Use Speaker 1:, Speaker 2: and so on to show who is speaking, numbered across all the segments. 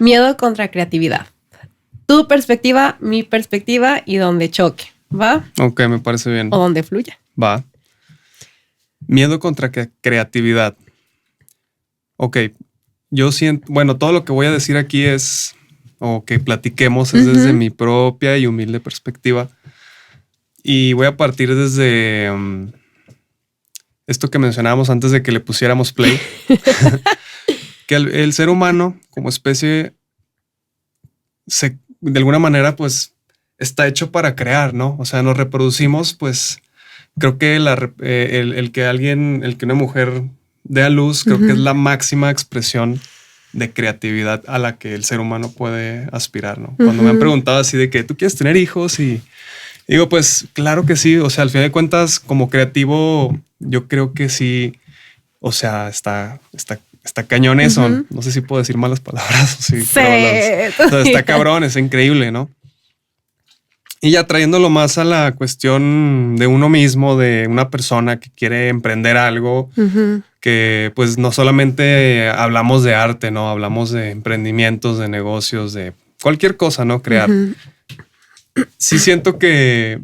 Speaker 1: Miedo contra creatividad. Tu perspectiva, mi perspectiva y donde choque, ¿va?
Speaker 2: Ok, me parece bien.
Speaker 1: O donde fluya.
Speaker 2: Va. Miedo contra creatividad. Ok, yo siento, bueno, todo lo que voy a decir aquí es, o que platiquemos es desde mi propia y humilde perspectiva. Y voy a partir desde esto que mencionábamos antes de que le pusiéramos play. Que el ser humano como especie de alguna manera pues está hecho para crear, ¿no? O sea, nos reproducimos, pues creo que el que una mujer dé a luz, creo que es la máxima expresión de creatividad a la que el ser humano puede aspirar, ¿no? Cuando me han preguntado así de que tú quieres tener hijos y digo, pues claro que sí. O sea, al final de cuentas, como creativo, yo creo que sí. O sea, está cañón eso. No sé si puedo decir malas palabras. Sí, pero está cabrón, es increíble, ¿no? Y ya trayéndolo más a la cuestión de uno mismo, de una persona que quiere emprender algo, que pues no solamente hablamos de arte, ¿no? Hablamos de emprendimientos, de negocios, de cualquier cosa, ¿no? Crear. Sí siento que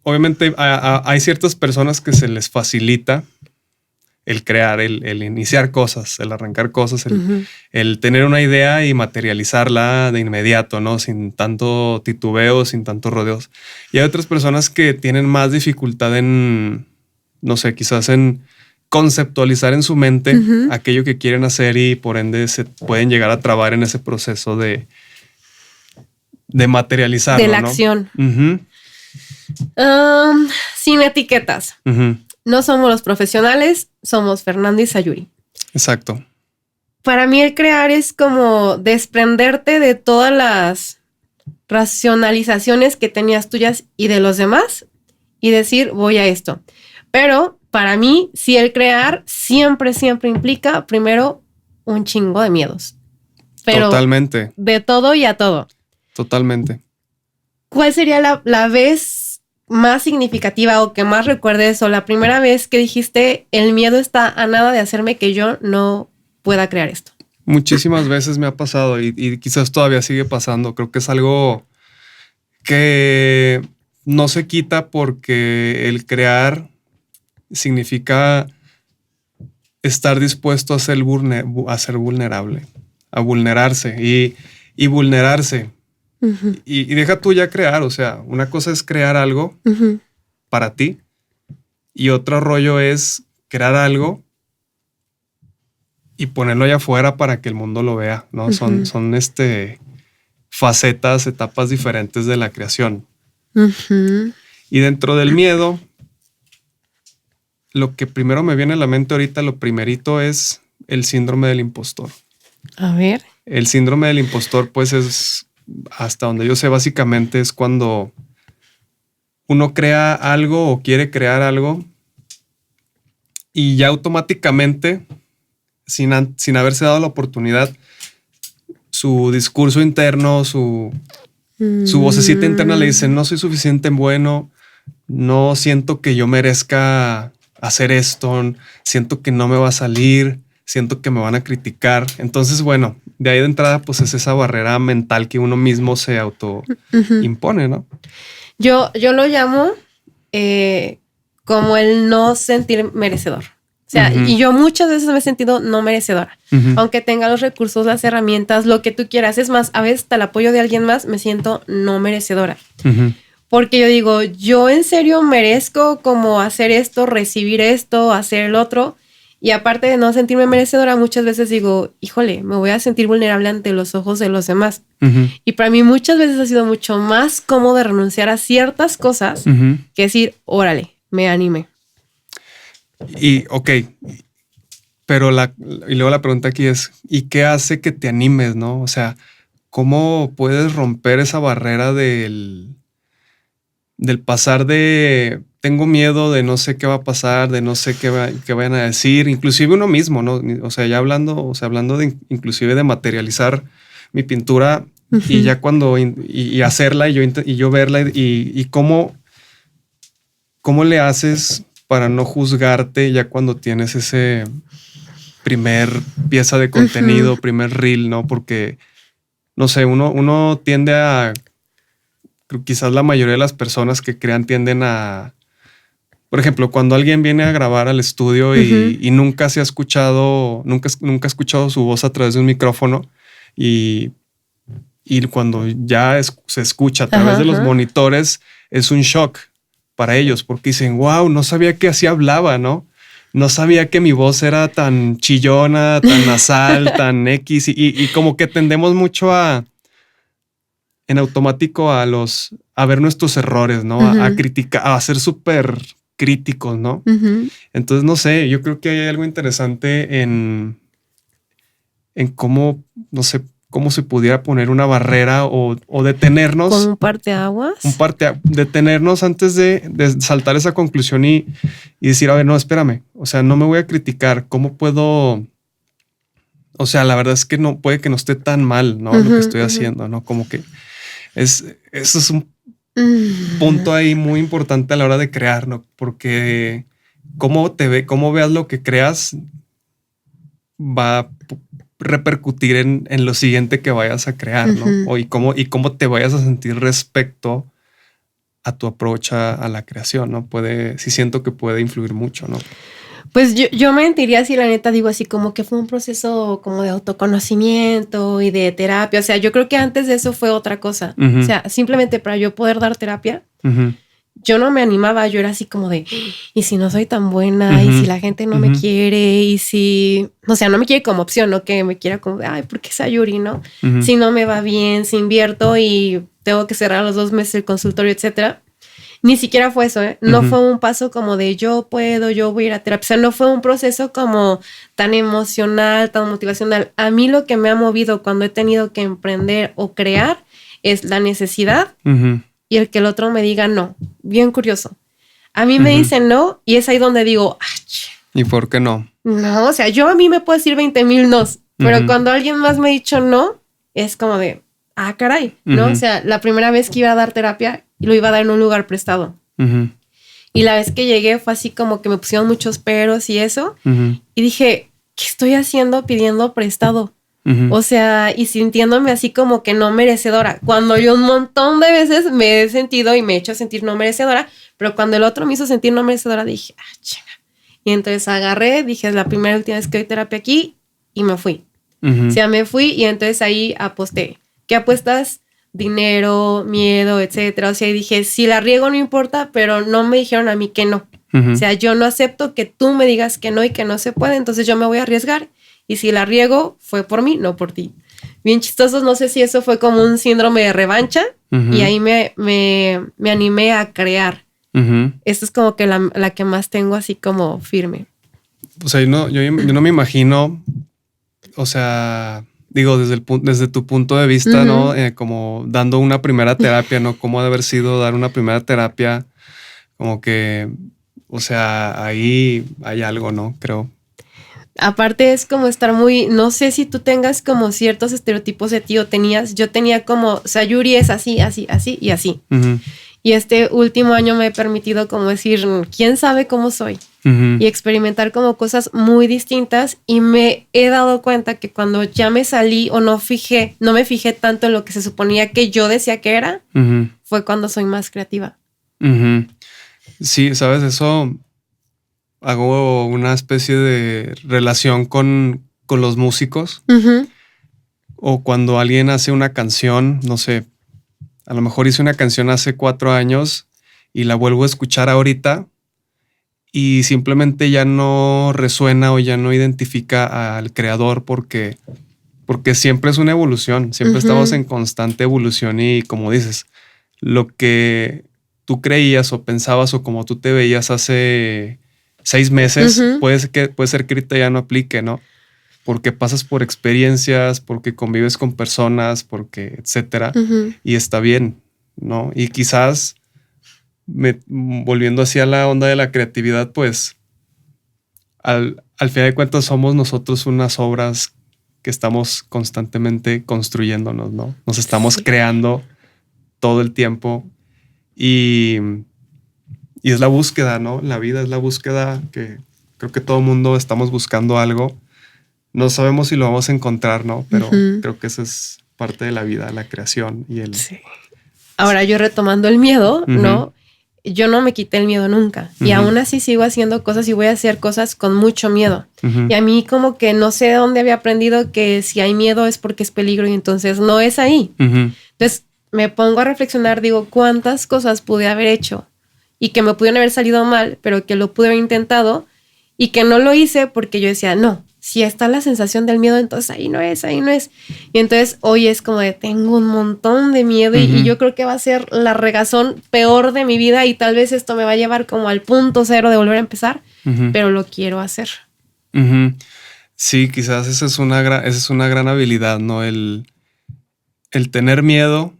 Speaker 2: obviamente hay ciertas personas que se les facilita el crear, el iniciar cosas, el arrancar cosas, el tener una idea y materializarla de inmediato, ¿no? Sin tanto titubeo, sin tantos rodeos. Y hay otras personas que tienen más dificultad en, no sé, quizás en conceptualizar en su mente aquello que quieren hacer y por ende se pueden llegar a trabar en ese proceso de materializarlo,
Speaker 1: de la
Speaker 2: ¿no?
Speaker 1: acción. Sin etiquetas. No somos los profesionales, somos Fernando y Sayuri.
Speaker 2: Exacto.
Speaker 1: Para mí el crear es como desprenderte de todas las racionalizaciones que tenías tuyas y de los demás y decir voy a esto. Pero para mí, sí, el crear siempre implica primero un chingo de miedos. Pero
Speaker 2: totalmente.
Speaker 1: De todo y a todo.
Speaker 2: Totalmente.
Speaker 1: ¿Cuál sería la vez más significativa o que más recuerdes o la primera vez que dijiste el miedo está a nada de hacerme que yo no pueda crear esto?
Speaker 2: Muchísimas veces me ha pasado y quizás todavía sigue pasando. Creo que es algo que no se quita porque el crear significa estar dispuesto a ser vulnerable, a vulnerarse y vulnerarse. Y deja tú ya crear, o sea, una cosa es crear algo para ti y otro rollo es crear algo y ponerlo allá afuera para que el mundo lo vea, ¿no? Son facetas, etapas diferentes de la creación. Y dentro del miedo, lo que primero me viene a la mente ahorita, lo primerito es el síndrome del impostor.
Speaker 1: A ver.
Speaker 2: El síndrome del impostor, pues es, hasta donde yo sé, básicamente es cuando uno crea algo o quiere crear algo y ya automáticamente, sin haberse dado la oportunidad, su discurso interno, su vocecita interna le dice, no soy suficiente bueno, no siento que yo merezca hacer esto, siento que no me va a salir, siento que me van a criticar. Entonces, bueno, de ahí de entrada, pues es esa barrera mental que uno mismo se auto impone, ¿no?
Speaker 1: Yo lo llamo como el no sentir merecedor. O sea, y yo muchas veces me he sentido no merecedora. Aunque tenga los recursos, las herramientas, lo que tú quieras. Es más, a veces hasta el apoyo de alguien más me siento no merecedora. Porque yo digo, yo en serio merezco como hacer esto, recibir esto, hacer el otro. Y aparte de no sentirme merecedora, muchas veces digo, híjole, me voy a sentir vulnerable ante los ojos de los demás. Y para mí muchas veces ha sido mucho más cómodo renunciar a ciertas cosas que decir, órale, me animé.
Speaker 2: Y ok, pero y luego la pregunta aquí es, ¿y qué hace que te animes, no? O sea, ¿cómo puedes romper esa barrera del pasar de tengo miedo de no sé qué va a pasar, de no sé qué vayan a decir, inclusive uno mismo, ¿no? O sea, ya hablando de inclusive de materializar mi pintura y ya cuando y hacerla y yo verla y cómo le haces para no juzgarte ya cuando tienes ese primer pieza de contenido, primer reel, ¿no? Porque no sé, uno tiende a, quizás la mayoría de las personas que crean tienden a, por ejemplo, cuando alguien viene a grabar al estudio y nunca se ha escuchado, nunca ha escuchado su voz a través de un micrófono y cuando ya se escucha a través de los monitores, es un shock para ellos porque dicen, wow, no sabía que así hablaba, ¿no? No sabía que mi voz era tan chillona, tan nasal, tan X y como que tendemos mucho en automático a ver nuestros errores, ¿no? A criticar, a ser súper críticos, ¿no? Entonces, no sé, yo creo que hay algo interesante en cómo, no sé, cómo se pudiera poner una barrera o detenernos.
Speaker 1: Con un parteaguas.
Speaker 2: Detenernos antes de saltar esa conclusión y decir, a ver, no, espérame. O sea, no me voy a criticar. ¿Cómo puedo? O sea, la verdad es que no puede que no esté tan mal, ¿no? Lo que estoy haciendo, ¿no? Como que eso es un punto ahí muy importante a la hora de crear, ¿no? Porque cómo veas lo que creas va a repercutir en lo siguiente que vayas a crear, ¿no? Y cómo te vayas a sentir respecto a tu approach a la creación, ¿no? Sí siento que puede influir mucho, ¿no?
Speaker 1: Pues yo mentiría si la neta digo así como que fue un proceso como de autoconocimiento y de terapia. O sea, yo creo que antes de eso fue otra cosa. O sea, simplemente para yo poder dar terapia, yo no me animaba. Yo era así como de, ¿y si no soy tan buena? ¿Y si la gente no me quiere? ¿Y si, o sea, no me quiere como opción, no que me quiera como de, ay, ¿por qué Sayuri, no? Si no me va bien, si invierto y tengo que cerrar los 2 meses el consultorio, etcétera. Ni siquiera fue eso, ¿eh? No fue un paso como de yo voy a ir a terapia. O sea, no fue un proceso como tan emocional, tan motivacional. A mí lo que me ha movido cuando he tenido que emprender o crear es la necesidad y el que el otro me diga no. Bien curioso. A mí me dicen no y es ahí donde digo, ¡ach!
Speaker 2: ¿Y por qué no?
Speaker 1: No, o sea, a mí me puedo decir 20,000 nos, pero cuando alguien más me ha dicho no, es como de, ah, caray, ¿no? O sea, la primera vez que iba a dar terapia, lo iba a dar en un lugar prestado. Y la vez que llegué fue así como que me pusieron muchos peros y eso. Y dije, ¿qué estoy haciendo pidiendo prestado? O sea, y sintiéndome así como que no merecedora. Cuando yo un montón de veces me he sentido y me he hecho sentir no merecedora, pero cuando el otro me hizo sentir no merecedora, dije, ah, chinga. Y entonces agarré, dije, es la primera y última vez que doy terapia aquí y me fui. O sea, me fui y entonces ahí aposté. ¿Qué apuestas? Dinero, miedo, etcétera. O sea, y dije, si la riego no importa, pero no me dijeron a mí que no. O sea, yo no acepto que tú me digas que no y que no se puede, entonces yo me voy a arriesgar. Y si la riego, fue por mí, no por ti. Bien chistosos, no sé si eso fue como un síndrome de revancha y ahí me animé a crear. Esta es como que la que más tengo así como firme.
Speaker 2: O sea, yo no me imagino, o sea, digo, desde tu punto de vista, ¿no? Como dando una primera terapia, ¿no? ¿Cómo ha de haber sido dar una primera terapia? Como que, o sea, ahí hay algo, ¿no? Creo.
Speaker 1: Aparte es como estar muy, no sé si tú tengas como ciertos estereotipos de ti o yo tenía como, Sayuri es así, así, así y así. Y este último año me he permitido como decir, ¿quién sabe cómo soy? Y experimentar como cosas muy distintas y me he dado cuenta que cuando ya me salí o no me fijé tanto en lo que se suponía que yo decía que era, fue cuando soy más creativa.
Speaker 2: Sí, sabes, eso hago una especie de relación con los músicos o cuando alguien hace una canción, no sé, a lo mejor hice una canción hace 4 años y la vuelvo a escuchar ahorita y simplemente ya no resuena o ya no identifica al creador porque siempre es una evolución, siempre estamos en constante evolución y como dices, lo que tú creías o pensabas o como tú te veías hace 6 meses, puede ser que ahorita ya no aplique, ¿no? Porque pasas por experiencias, porque convives con personas, porque etcétera, y está bien, ¿no? Y quizás volviendo hacia la onda de la creatividad, pues al final de cuentas somos nosotros unas obras que estamos constantemente construyéndonos, ¿no? Nos estamos creando todo el tiempo y es la búsqueda, ¿no? La vida es la búsqueda que creo que todo el mundo estamos buscando algo. No sabemos si lo vamos a encontrar, ¿no? Pero creo que esa es parte de la vida, la creación y el...
Speaker 1: Sí. Ahora yo retomando el miedo, ¿no? Yo no me quité el miedo nunca. Y aún así sigo haciendo cosas y voy a hacer cosas con mucho miedo. Y a mí como que no sé de dónde había aprendido que si hay miedo es porque es peligro y entonces no es ahí. Entonces me pongo a reflexionar, digo, ¿cuántas cosas pude haber hecho? Y que me pudieron haber salido mal, pero que lo pude haber intentado y que no lo hice porque yo decía, no, si está la sensación del miedo, entonces ahí no es. Y entonces hoy es como de, tengo un montón de miedo y yo creo que va a ser la regazón peor de mi vida y tal vez esto me va a llevar como al punto cero de volver a empezar, pero lo quiero hacer.
Speaker 2: Sí, quizás esa es una gran habilidad, ¿no? El tener miedo,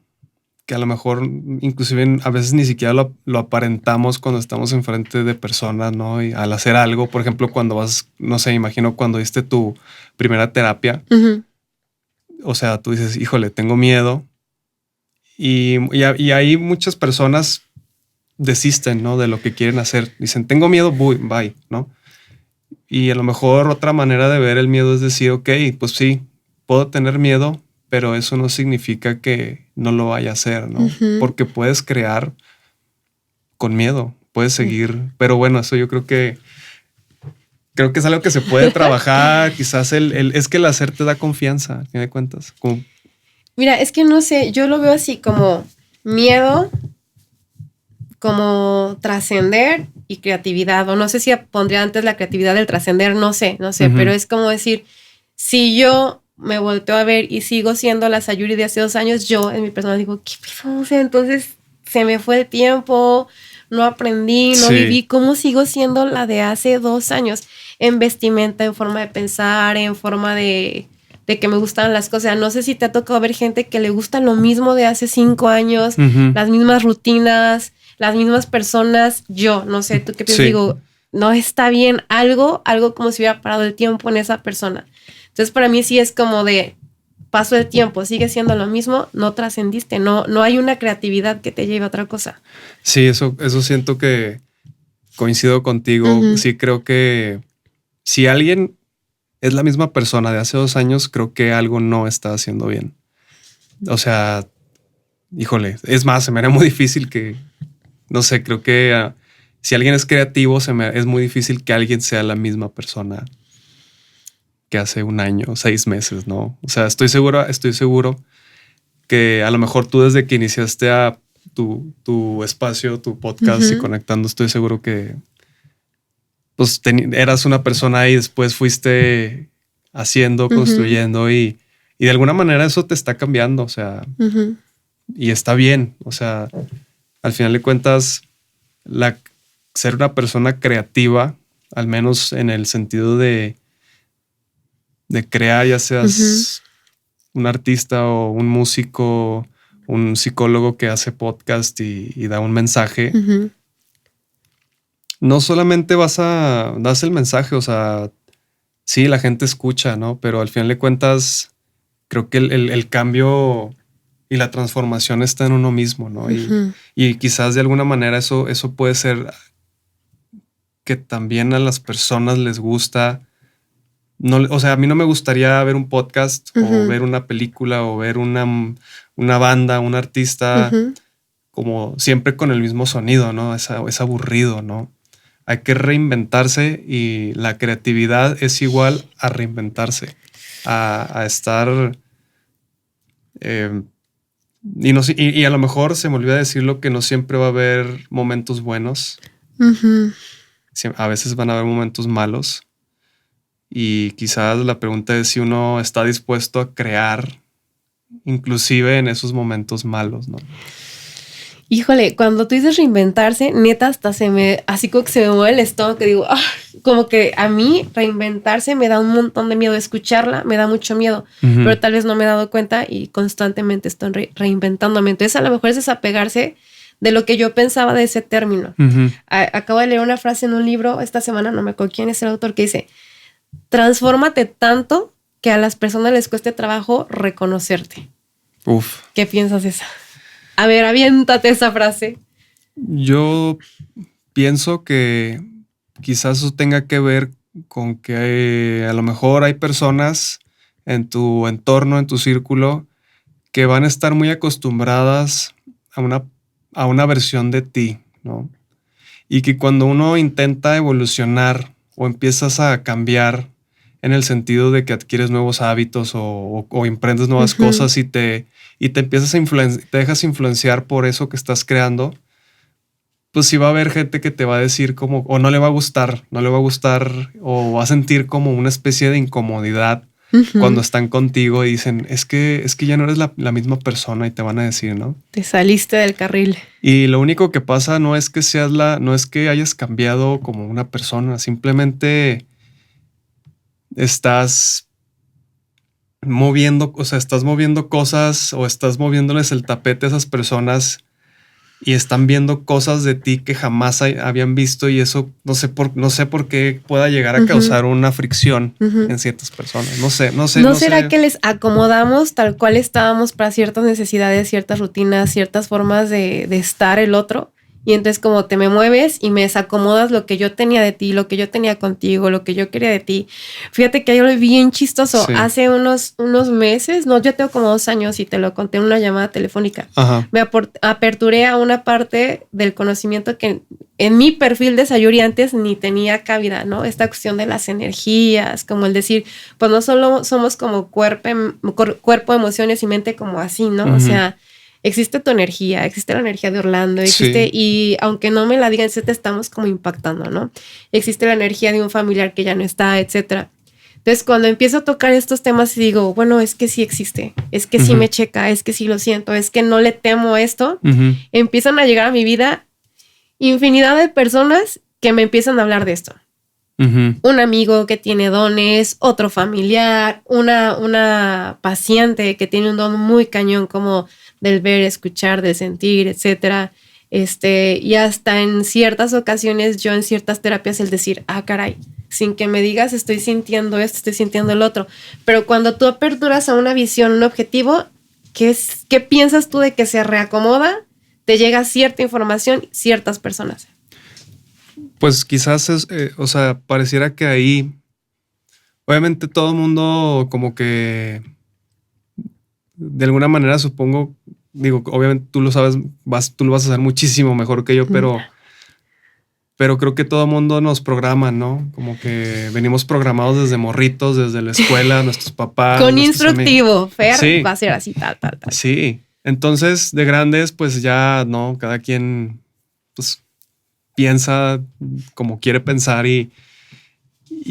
Speaker 2: que a lo mejor inclusive a veces ni siquiera lo aparentamos cuando estamos enfrente de personas, ¿no? Y al hacer algo, por ejemplo, cuando vas, no sé, imagino cuando diste tu primera terapia, o sea, tú dices, híjole, tengo miedo. Y ahí muchas personas desisten, ¿no? De lo que quieren hacer. Dicen, tengo miedo, bye, ¿no? Y a lo mejor otra manera de ver el miedo es decir, ok, pues sí, puedo tener miedo, pero eso no significa que no lo vaya a hacer, ¿no? Porque puedes crear con miedo, puedes seguir. Pero bueno, eso yo creo que es algo que se puede trabajar. Quizás es que el hacer te da confianza, a fin de cuentas.
Speaker 1: Mira, es que no sé, yo lo veo así como miedo, como trascender y creatividad. O no sé si pondría antes la creatividad del trascender, no sé, pero es como decir, si yo me volteo a ver y sigo siendo la Sayuri de hace 2 años, yo en mi persona digo, ¿qué pasó? O sea, entonces se me fue el tiempo, no aprendí, no viví. ¿Cómo sigo siendo la de hace 2 años? En vestimenta, en forma de pensar, en forma de que me gustan las cosas. O sea, no sé si te ha tocado ver gente que le gusta lo mismo de hace 5 años, las mismas rutinas, las mismas personas. Yo, no sé, ¿tú qué piensas? Digo, no está bien, algo como si hubiera parado el tiempo en esa persona. Entonces, para mí sí es como de paso el tiempo, sigue siendo lo mismo, no trascendiste, no hay una creatividad que te lleve a otra cosa.
Speaker 2: Sí, eso siento que coincido contigo. Sí, creo que si alguien es la misma persona de hace 2 años, creo que algo no está haciendo bien. O sea, híjole, es más, se me era muy difícil que, no sé, creo que si alguien es creativo, es muy difícil que alguien sea la misma persona que hace 1 año, 6 meses, ¿no? O sea, estoy seguro que a lo mejor tú desde que iniciaste a tu espacio, tu podcast y conectando, estoy seguro que pues eras una persona y después fuiste haciendo, construyendo y de alguna manera eso te está cambiando, o sea, y está bien, o sea, al final de cuentas, ser una persona creativa, al menos en el sentido de crear, ya seas un artista o un músico, un psicólogo que hace podcast y da un mensaje. No solamente das el mensaje, o sea, sí, la gente escucha, ¿no? Pero al final de cuentas, creo que el cambio y la transformación está en uno mismo, ¿no? Y quizás de alguna manera eso puede ser que también a las personas les gusta. No, o sea, a mí no me gustaría ver un podcast o ver una película o ver una banda, un artista como siempre con el mismo sonido, ¿no? Es aburrido, ¿no? Hay que reinventarse y la creatividad es igual a reinventarse, a estar... y a lo mejor se me olvida decirlo que no siempre va a haber momentos buenos. A veces van a haber momentos malos. Y quizás la pregunta es si uno está dispuesto a crear, inclusive en esos momentos malos, ¿no?
Speaker 1: Híjole, cuando tú dices reinventarse, neta, hasta así como que se me mueve el estómago, que digo, como que a mí reinventarse me da un montón de miedo. Escucharla me da mucho miedo, pero tal vez no me he dado cuenta y constantemente estoy reinventándome. Entonces, a lo mejor es desapegarse de lo que yo pensaba de ese término. Acabo de leer una frase en un libro esta semana, no me acuerdo quién es el autor, que dice, transfórmate tanto que a las personas les cueste trabajo reconocerte.
Speaker 2: Uf.
Speaker 1: ¿Qué piensas de esa? A ver, aviéntate esa frase.
Speaker 2: Yo pienso que quizás eso tenga que ver con que a lo mejor hay personas en tu entorno, en tu círculo, que van a estar muy acostumbradas a una versión de ti, ¿no? Y que cuando uno intenta evolucionar o empiezas a cambiar en el sentido de que adquieres nuevos hábitos o emprendes nuevas cosas y te empiezas te dejas influenciar por eso que estás creando, pues sí va a haber gente que te va a decir como, o no le va a gustar, o va a sentir como una especie de incomodidad cuando están contigo y dicen, es que ya no eres la misma persona, y te van a decir, ¿no?
Speaker 1: Te saliste del carril.
Speaker 2: Y lo único que pasa no es que no es que hayas cambiado como una persona, simplemente estás moviendo cosas o estás moviéndoles el tapete a esas personas y están viendo cosas de ti que jamás habían visto, y eso no sé por qué pueda llegar a causar una fricción en ciertas personas. No sé. ¿No
Speaker 1: será
Speaker 2: sé.
Speaker 1: que les acomodamos tal cual estábamos para ciertas necesidades, ciertas rutinas, ciertas formas de estar el otro? Y entonces como te me mueves y me desacomodas lo que yo tenía de ti, lo que yo tenía contigo, lo que yo quería de ti. Fíjate que yo lo vi bien chistoso. Sí. Hace unos meses, no, yo tengo como 2 años y te lo conté en una llamada telefónica.
Speaker 2: Ajá.
Speaker 1: Me aperturé a una parte del conocimiento que en mi perfil de Sayuri antes ni tenía cabida, ¿no? Esta cuestión de las energías, como el decir, pues no solo somos como cuerpo, emociones y mente como así, ¿no? O sea, existe tu energía, existe la energía de Orlando, existe, sí. Y aunque no me la digan, te estamos como impactando, ¿no? Existe la energía de un familiar que ya no está, etcétera. Entonces, cuando empiezo a tocar estos temas y digo, bueno, es que sí existe, es que sí me checa, es que sí lo siento, es que no le temo esto, empiezan a llegar a mi vida infinidad de personas que me empiezan a hablar de esto. Un amigo que tiene dones, otro familiar, una paciente que tiene un don muy cañón como del ver, escuchar, del sentir, etcétera. Y hasta en ciertas ocasiones, yo en ciertas terapias, el decir, caray, sin que me digas estoy sintiendo esto, estoy sintiendo el otro. Pero cuando tú aperturas a una visión, un objetivo, ¿qué piensas tú de que se reacomoda? Te llega cierta información, ciertas personas.
Speaker 2: Pues quizás pareciera que ahí, obviamente todo el mundo como que de alguna manera, supongo, digo, obviamente tú lo sabes, tú lo vas a hacer muchísimo mejor que yo, pero creo que todo el mundo nos programa, ¿no? Como que venimos programados desde morritos, desde la escuela, nuestros papás.
Speaker 1: Con instructivo, Fer,
Speaker 2: sí.
Speaker 1: Va a ser así, tal.
Speaker 2: Sí, entonces de grandes, pues ya, ¿no? Cada quien, pues, piensa como quiere pensar y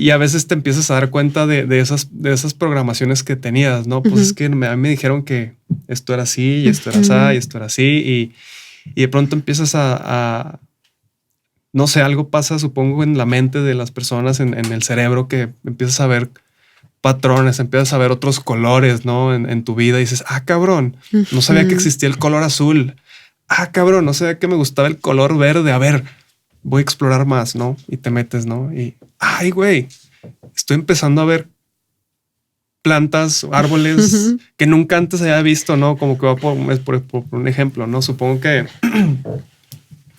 Speaker 2: a veces te empiezas a dar cuenta de esas programaciones que tenías, ¿no? Pues es que a mí me dijeron que esto era así y esto era así y esto era así y de pronto empiezas a no sé, algo pasa, supongo, en la mente de las personas, en el cerebro, que empiezas a ver patrones, empiezas a ver otros colores, ¿no? En tu vida y dices, cabrón, no sabía que existía el color azul. Cabrón, no sabía que me gustaba el color verde. A ver, voy a explorar más, ¿no? Y te metes, ¿no? Y, ay, güey, estoy empezando a ver plantas, árboles que nunca antes había visto, ¿no? Como que va por un ejemplo, ¿no? Supongo que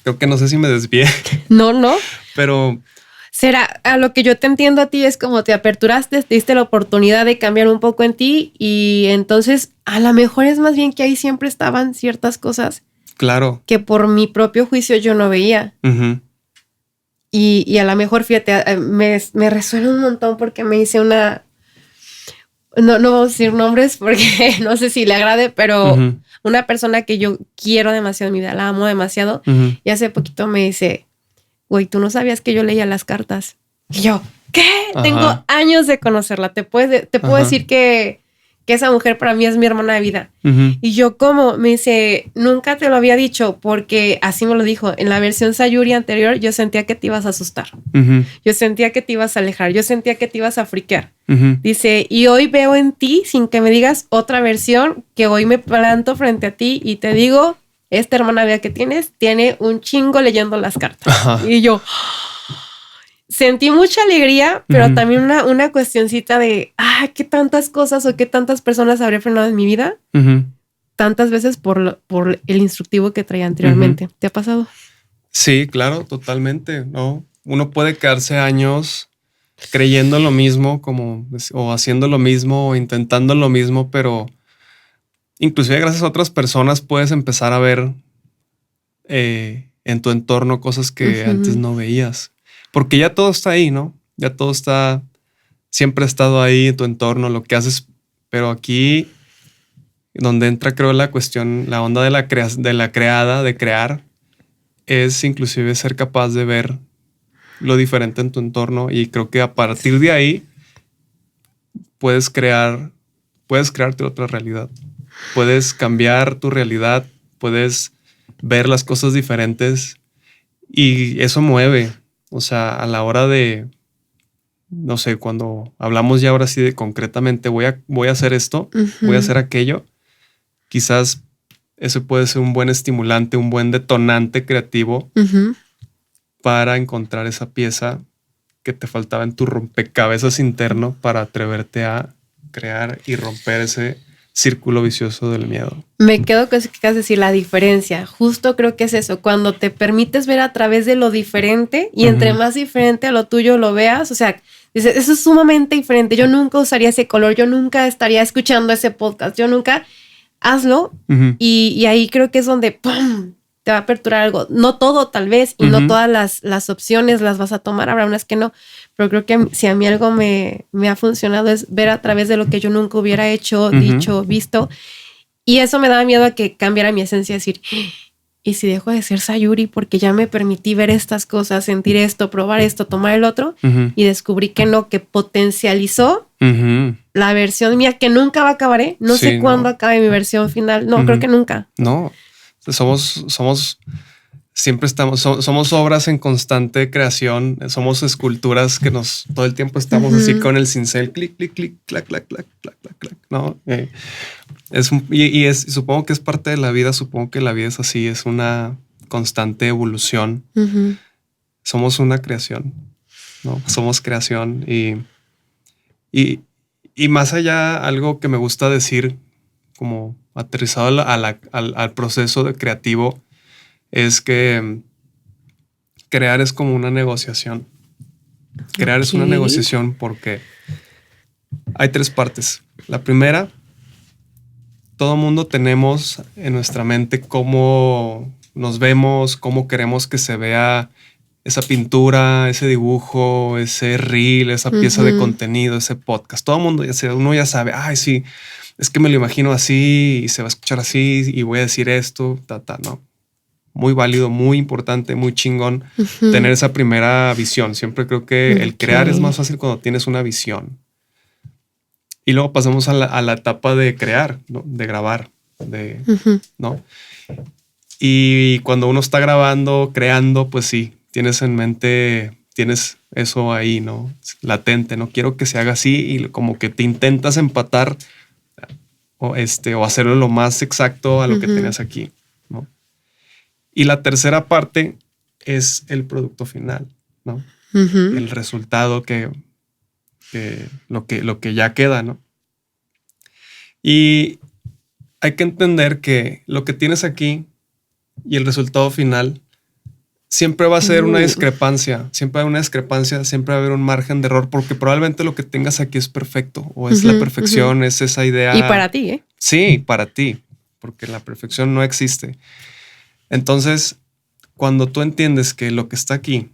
Speaker 2: creo que no sé si me desvié.
Speaker 1: No.
Speaker 2: Pero
Speaker 1: será, a lo que yo te entiendo a ti es como te aperturaste, te diste la oportunidad de cambiar un poco en ti y entonces a lo mejor es más bien que ahí siempre estaban ciertas cosas.
Speaker 2: Claro.
Speaker 1: Que por mi propio juicio yo no veía. Y a lo mejor, fíjate, me resuena un montón porque me hice una... No vamos a decir nombres porque no sé si le agrade, pero una persona que yo quiero demasiado en mi vida, la amo demasiado, y hace poquito me dice, güey, tú no sabías que yo leía las cartas. Y yo, ¿qué? Tengo años de conocerla. Te puedo decir que esa mujer para mí es mi hermana de vida. Y yo, ¿cómo? Me dice, nunca te lo había dicho porque así me lo dijo. En la versión Sayuri anterior yo sentía que te ibas a asustar. Yo sentía que te ibas a alejar. Yo sentía que te ibas a friquear. Dice, y hoy veo en ti, sin que me digas otra versión, que hoy me planto frente a ti y te digo, esta hermana de vida que tienes, tiene un chingo leyendo las cartas. Y yo... sentí mucha alegría, pero también una cuestioncita de, qué tantas cosas o qué tantas personas habría frenado en mi vida, tantas veces por el instructivo que traía anteriormente. ¿Te ha pasado?
Speaker 2: Sí, claro, totalmente, ¿no? Uno puede quedarse años creyendo lo mismo o haciendo lo mismo o intentando lo mismo, pero inclusive gracias a otras personas puedes empezar a ver en tu entorno cosas que antes no veías. Porque ya todo está ahí, ¿no? Ya todo está, siempre ha estado ahí en tu entorno, lo que haces. Pero aquí, donde entra, creo, la cuestión, la onda de la creada, de crear, es inclusive ser capaz de ver lo diferente en tu entorno. Y creo que a partir de ahí puedes crearte otra realidad. Puedes cambiar tu realidad, puedes ver las cosas diferentes y eso mueve. O sea, a la hora de, no sé, cuando hablamos ya ahora sí de concretamente voy a hacer esto, voy a hacer aquello, quizás eso puede ser un buen estimulante, un buen detonante creativo para encontrar esa pieza que te faltaba en tu rompecabezas interno para atreverte a crear y romper ese círculo vicioso del miedo.
Speaker 1: Me quedo con eso que acabas de decir, la diferencia. Justo creo que es eso, cuando te permites ver a través de lo diferente y entre más diferente a lo tuyo lo veas, o sea, dices, eso es sumamente diferente. Yo nunca usaría ese color, yo nunca estaría escuchando ese podcast, yo nunca, hazlo. Y ahí creo que es donde ¡pum!, te va a aperturar algo. No todo tal vez, y no todas las opciones las vas a tomar, habrá unas que no, pero creo que si a mí algo me ha funcionado es ver a través de lo que yo nunca hubiera hecho, dicho, visto, y eso me daba miedo a que cambiara mi esencia, decir, ¿y si dejo de ser Sayuri? Porque ya me permití ver estas cosas, sentir esto, probar esto, tomar el otro, y descubrí que no, que potencializó la versión mía, que nunca va a acabar, ¿eh? No sé cuándo acabe mi versión final, no, creo que nunca.
Speaker 2: No, siempre somos obras en constante creación, somos esculturas que todo el tiempo estamos así con el cincel, clic, clic, clic, clac, clac, clac, clac, clac, clac, ¿no? Supongo que es parte de la vida, supongo que la vida es así, es una constante evolución. Somos una creación, ¿no? Somos creación y más allá, algo que me gusta decir, como aterrizado al proceso de creativo, es que crear es como una negociación. Crear es una negociación porque hay tres partes. La primera, todo mundo tenemos en nuestra mente cómo nos vemos, cómo queremos que se vea esa pintura, ese dibujo, ese reel, esa pieza de contenido, ese podcast. Todo el mundo uno ya sabe, ay, sí, es que me lo imagino así y se va a escuchar así y voy a decir esto, no. Muy válido, muy importante, muy chingón tener esa primera visión. Siempre creo que el crear es más fácil cuando tienes una visión. Y luego pasamos a la etapa de crear, ¿no? De grabar, ¿no? Y cuando uno está grabando, creando, pues sí, tienes en mente, tienes eso ahí, ¿no? Latente, ¿no? Quiero que se haga así y como que te intentas empatar o hacerlo lo más exacto a lo que tenías aquí, ¿no? Y la tercera parte es el producto final, ¿no? El resultado lo que ya queda, ¿no? Y hay que entender que lo que tienes aquí y el resultado final siempre va a ser una discrepancia, siempre hay una discrepancia, siempre va a haber un margen de error, porque probablemente lo que tengas aquí es perfecto o es la perfección, es esa idea.
Speaker 1: Y para ti, ¿eh?
Speaker 2: Sí, para ti, porque la perfección no existe. Entonces, cuando tú entiendes que lo que está aquí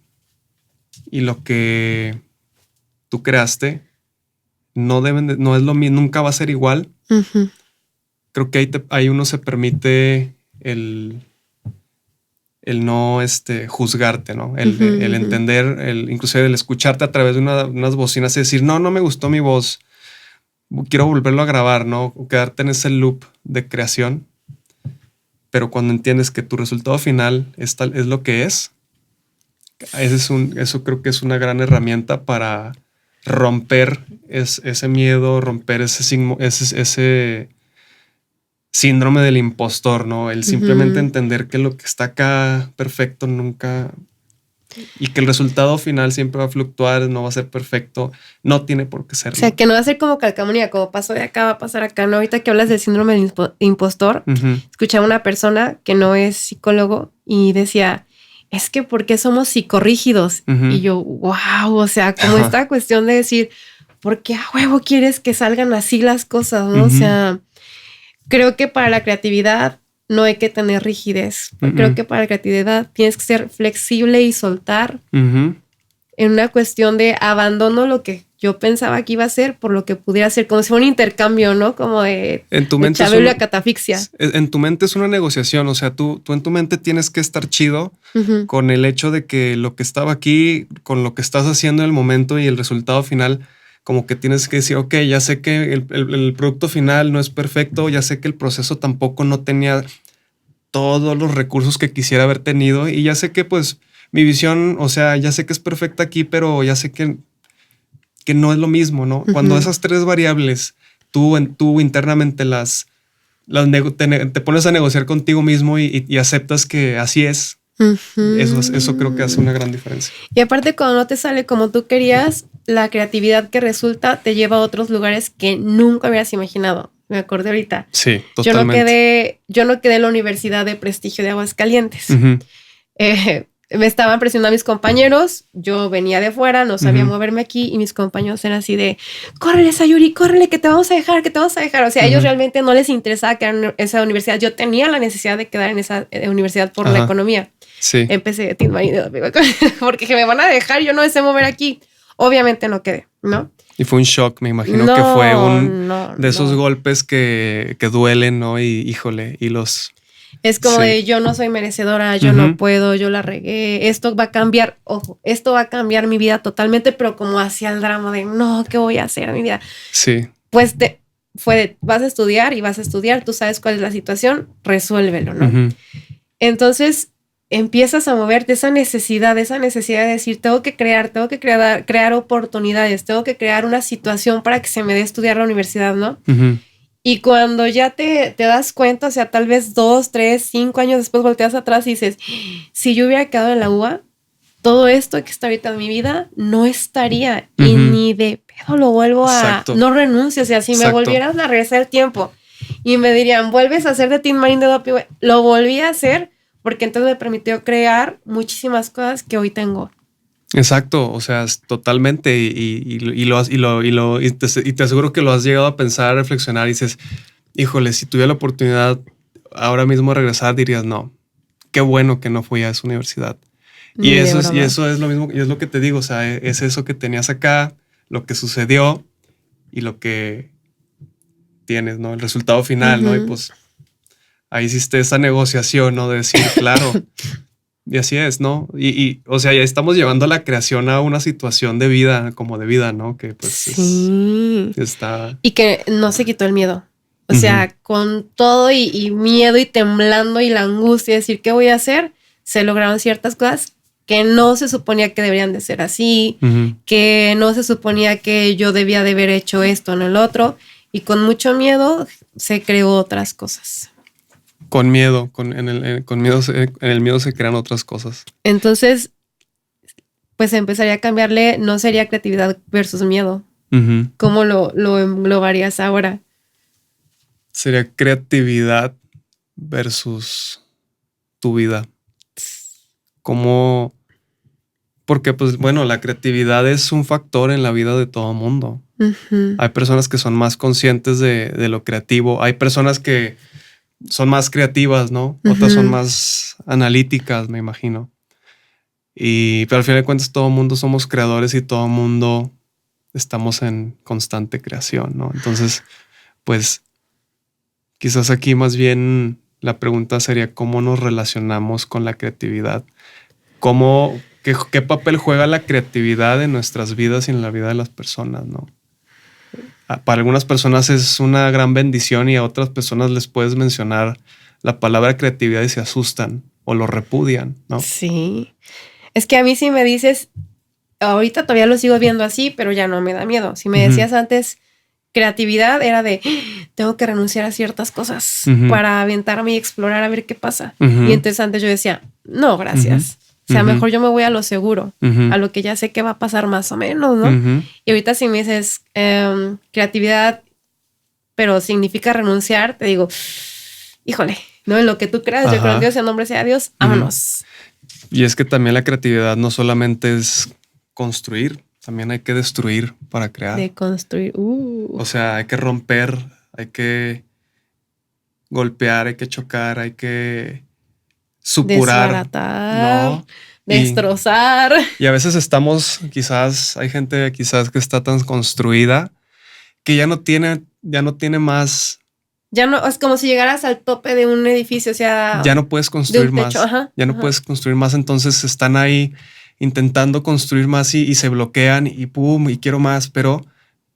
Speaker 2: y lo que tú creaste no es lo mismo, nunca va a ser igual. Creo que ahí uno se permite el no juzgarte, ¿no? El entender, inclusive el escucharte a través de unas bocinas y decir, no me gustó mi voz, quiero volverlo a grabar, ¿no? O quedarte en ese loop de creación. Pero cuando entiendes que tu resultado final es lo que es, eso creo que es una gran herramienta para romper ese miedo, romper ese síndrome del impostor, ¿no? El simplemente entender que lo que está acá perfecto nunca... Y que el resultado final siempre va a fluctuar, no va a ser perfecto, no tiene por qué serlo.
Speaker 1: O sea, que no va a ser como calcamonía, como pasó de acá, va a pasar acá, ¿no? Ahorita que hablas del síndrome del impostor, escuchaba a una persona que no es psicólogo y decía, es que ¿por qué somos psicorrígidos? Y yo, wow, o sea, como esta cuestión de decir, ¿por qué a huevo quieres que salgan así las cosas, no? O sea, Creo que para la creatividad no hay que tener rigidez. Creo que para la creatividad tienes que ser flexible y soltar en una cuestión de abandono lo que yo pensaba que iba a ser por lo que pudiera ser, como si fuera un intercambio, ¿no? Como de Chabelo a catafixia.
Speaker 2: En tu mente es una negociación, o sea, tú en tu mente tienes que estar chido con el hecho de que lo que estaba aquí, con lo que estás haciendo en el momento y el resultado final, como que tienes que decir, ok, ya sé que el producto final no es perfecto, ya sé que el proceso tampoco no tenía todos los recursos que quisiera haber tenido y ya sé que pues mi visión, o sea, ya sé que es perfecta aquí, pero ya sé que no es lo mismo, ¿no? Cuando esas tres variables tú internamente te pones a negociar contigo mismo y aceptas que así es, eso creo que hace una gran diferencia.
Speaker 1: Y aparte, cuando no te sale como tú querías, la creatividad que resulta te lleva a otros lugares que nunca hubieras imaginado. Me acordé ahorita.
Speaker 2: Sí, totalmente.
Speaker 1: Yo no quedé en la Universidad de Prestigio de Aguascalientes. Me estaban presionando mis compañeros, yo venía de fuera, no sabía moverme aquí y mis compañeros eran así de, córrele Sayuri, córrele que te vamos a dejar, que te vamos a dejar. O sea, a ellos realmente no les interesaba quedar en esa universidad. Yo tenía la necesidad de quedar en esa universidad por la economía.
Speaker 2: Sí.
Speaker 1: Empecé porque me van a dejar, yo no sé mover aquí. Obviamente no quedé, ¿no?
Speaker 2: Y fue un shock, me imagino que fue de esos golpes que duelen, ¿no? Y híjole, y los...
Speaker 1: Es como de yo no soy merecedora, yo no puedo, yo la regué, esto va a cambiar, ojo, esto va a cambiar mi vida totalmente, pero como hacia el drama de no, ¿qué voy a hacer en mi vida?
Speaker 2: Sí.
Speaker 1: Pues vas a estudiar y vas a estudiar, tú sabes cuál es la situación, resuélvelo, ¿no? Entonces empiezas a moverte esa necesidad de decir, tengo que crear oportunidades, tengo que crear una situación para que se me dé estudiar la universidad, ¿no? Y cuando ya te das cuenta, o sea, tal vez 2, 3, 5 años después volteas atrás y dices, si yo hubiera quedado en la UA, todo esto que está ahorita en mi vida no estaría y ni de pedo lo vuelvo no renuncio. O sea, si me volvieran a regresar el tiempo y me dirían, vuelves a hacer de Tin Marín de Doping, lo volví a hacer porque entonces me permitió crear muchísimas cosas que hoy tengo.
Speaker 2: Exacto, o sea, totalmente y te aseguro que lo has llegado a pensar, a reflexionar y dices, híjole, si tuviera la oportunidad ahora mismo de regresar, dirías, no, qué bueno que no fui a esa universidad. Y eso es lo mismo, y es lo que te digo, o sea, es eso que tenías acá, lo que sucedió y lo que tienes, ¿no? El resultado final, ¿no? Y pues ahí hiciste esa negociación, ¿no? De decir, claro. Y así es, ¿no? O sea, ya estamos llevando la creación a una situación de vida, como de vida, ¿no? Que pues está...
Speaker 1: Y que no se quitó el miedo. O sea, con todo y miedo y temblando y la angustia de decir, ¿qué voy a hacer? Se lograron ciertas cosas que no se suponía que deberían de ser así, que no se suponía que yo debía de haber hecho esto en el otro. Y con mucho miedo se creó otras cosas.
Speaker 2: Con miedo, en el miedo se crean otras cosas.
Speaker 1: Entonces, pues empezaría a cambiarle, no sería creatividad versus miedo. ¿Cómo lo englobarías ahora?
Speaker 2: Sería creatividad versus tu vida. Porque pues bueno, la creatividad es un factor en la vida de todo mundo. Hay personas que son más conscientes de lo creativo. Hay personas que son más creativas, ¿no? Otras son más analíticas, me imagino. Pero al final de cuentas todo mundo somos creadores y todo mundo estamos en constante creación, ¿no? Entonces, pues quizás aquí más bien la pregunta sería cómo nos relacionamos con la creatividad. ¿Qué papel juega la creatividad en nuestras vidas y en la vida de las personas, ¿no? Para algunas personas es una gran bendición y a otras personas les puedes mencionar la palabra creatividad y se asustan o lo repudian, ¿no?
Speaker 1: Sí. Es que a mí si me dices, ahorita todavía lo sigo viendo así, pero ya no me da miedo. Si me decías antes, creatividad era de, tengo que renunciar a ciertas cosas para aventarme y explorar a ver qué pasa. Y entonces antes yo decía, no, gracias. O sea, mejor yo me voy a lo seguro, a lo que ya sé que va a pasar más o menos, ¿no? Y ahorita si me dices creatividad, pero significa renunciar, te digo, híjole, ¿no? En lo que tú creas, yo creo en Dios, en nombre sea Dios, vámonos.
Speaker 2: Y es que también la creatividad no solamente es construir, también hay que destruir para crear.
Speaker 1: De construir.
Speaker 2: O sea, hay que romper, hay que golpear, hay que chocar, hay que supurar,
Speaker 1: desbaratar,
Speaker 2: ¿no?
Speaker 1: destrozar.
Speaker 2: Y a veces hay gente quizás que está tan construida que ya no tiene más.
Speaker 1: Ya no, es como si llegaras al tope de un edificio, o sea,
Speaker 2: ya no puedes construir más. Ya no
Speaker 1: ajá.
Speaker 2: puedes construir más. Entonces están ahí intentando construir más y se bloquean y pum, y quiero más. Pero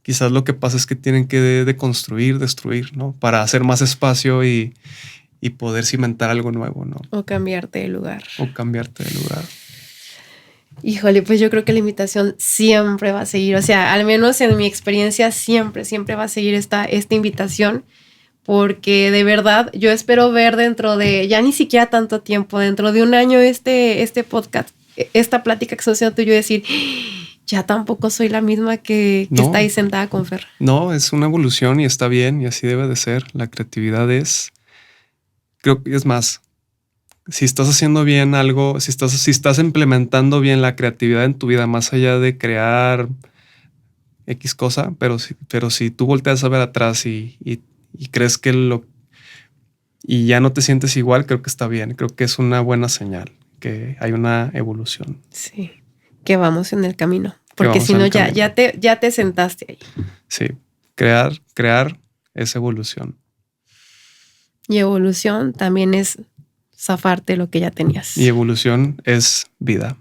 Speaker 2: quizás lo que pasa es que tienen que destruir, ¿no? Para hacer más espacio y poder cimentar algo nuevo, ¿no?
Speaker 1: O cambiarte de lugar. Híjole, pues yo creo que la invitación siempre va a seguir. O sea, al menos en mi experiencia, siempre va a seguir esta invitación. Porque de verdad yo espero ver dentro de ya ni siquiera tanto tiempo, dentro de un año este podcast, esta plática que estoy haciendo tú y yo, decir, ya tampoco soy la misma que está ahí sentada con Fer.
Speaker 2: No, es una evolución y está bien y así debe de ser. La creatividad creo que es más, si estás haciendo bien algo, si estás implementando bien la creatividad en tu vida, más allá de crear X cosa, pero si tú volteas a ver atrás y crees que y ya no te sientes igual, creo que está bien. Creo que es una buena señal, que hay una evolución.
Speaker 1: Sí, que vamos en el camino. Porque si no, ya te sentaste ahí.
Speaker 2: Sí, crear es evolución.
Speaker 1: Y evolución también es zafarte lo que ya tenías.
Speaker 2: Y evolución es vida.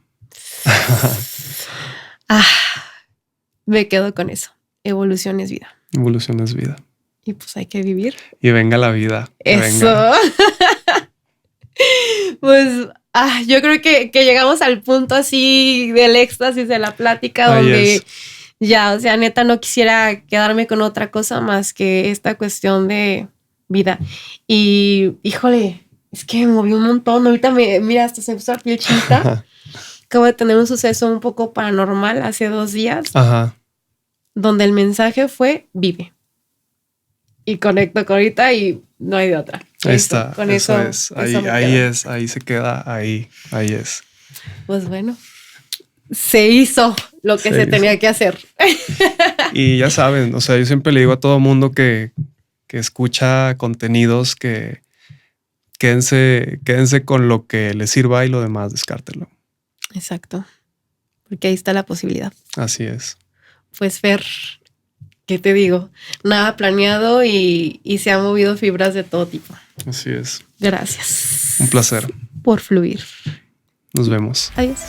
Speaker 1: Me quedo con eso. Evolución es vida.
Speaker 2: Evolución es vida.
Speaker 1: Y pues hay que vivir.
Speaker 2: Y venga la vida.
Speaker 1: Eso. Pues yo creo que llegamos al punto así del éxtasis de la plática donde ya, o sea, neta no quisiera quedarme con otra cosa más que esta cuestión de vida. Y híjole, es que me moví un montón. Ahorita mira, hasta se me puso la piel chinita. Acabo de tener un suceso un poco paranormal hace 2 días.
Speaker 2: Ajá.
Speaker 1: Donde el mensaje fue vive. Y conecto con ahorita y no hay de otra.
Speaker 2: Ahí está. Con eso es. Ahí se queda. Ahí es.
Speaker 1: Pues bueno, se hizo lo que se tenía que hacer.
Speaker 2: Y ya saben, o sea, yo siempre le digo a todo mundo que escucha contenidos que quédense con lo que les sirva y lo demás descártenlo.
Speaker 1: Exacto. Porque ahí está la posibilidad.
Speaker 2: Así es.
Speaker 1: Pues Fer, ¿qué te digo? Nada planeado y se han movido fibras de todo tipo.
Speaker 2: Así es.
Speaker 1: Gracias.
Speaker 2: Un placer.
Speaker 1: Por fluir.
Speaker 2: Nos vemos.
Speaker 1: Adiós.